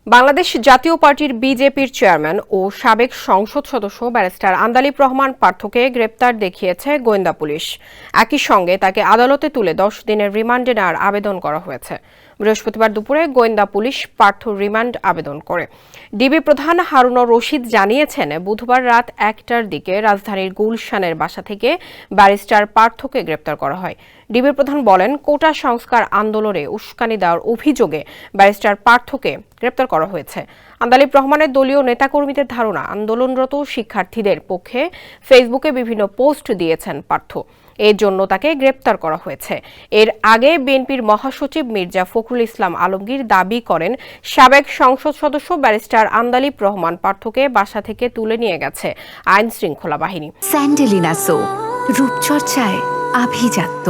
বাংলাদেশ জাতীয় পার্টির বিজেপির চেয়ারম্যান ও সাবেক সংসদ সদস্য ব্যারিস্টার আন্দালিব রহমান পার্থকে গ্রেপ্তার দেখিয়েছে গোয়েন্দা পুলিশ। একই সঙ্গে তাকে আদালতে তুলে 10 দিনের রিমান্ডে নেওয়ার আবেদন করা হয়েছে। বৃহস্পতিবার দুপুরে গোয়েন্দা পুলিশ পার্থ রিমান্ড আবেদন করে। ডিবি প্রধান হারুনুর রশিদ জানিয়েছেন, বুধবার রাত 1টার দিকে রাজধানীর গুলশানের বাসা থেকে ব্যারিস্টার পার্থকে গ্রেপ্তার করা হয়। ডিবি প্রধান বলেন, কোটা সংস্কার আন্দোলনে উস্কানি দেওয়ার অভিযোগে ব্যারিস্টার পার্থকে গ্রেপ্তার করা হয়েছে। আন্দালিব রহমানের দলীয় নেতাকর্মীদের ধারণা, আন্দোলনরত শিক্ষার্থীদের পক্ষে ফেসবুকে বিভিন্ন পোস্ট দিয়েছেন পার্থ, এর জন্য তাকে গ্রেপ্তার করা হয়েছে। এর আগে বিএনপির মহাসচিব মির্জা ফখরুল ইসলাম আলমগীর দাবি করেন, সাবেক সংসদ সদস্য ব্যারিস্টার আন্দালিব রহমান পার্থকে বাসা থেকে তুলে নিয়ে গেছে আইন শৃঙ্খলা বাহিনী। স্যান্ডেলিনা সো, রূপচর্চায় আভিজাত্য।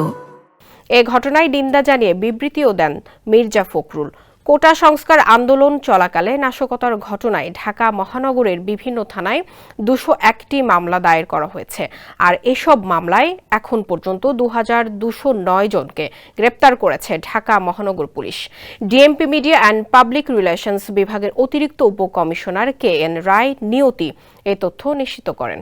এ ঘটনায় নিন্দা জানিয়ে বিবৃতিও দেন মির্জা ফখরুল। কোটা সংস্কার আন্দোলন চলাকালে নাশকতার ঘটনায় ঢাকা মহানগরের বিভিন্ন থানায় 201টি মামলা দায়ের করা হয়েছে। আর এসব মামলায় এখন পর্যন্ত 2209 জনকে গ্রেপ্তার করেছে ঢাকা মহানগর police. DMP media and public relations বিভাগের অতিরিক্ত উপকমিশনার KN রায় নিয়তি এ তথ্য নিশ্চিত করেন।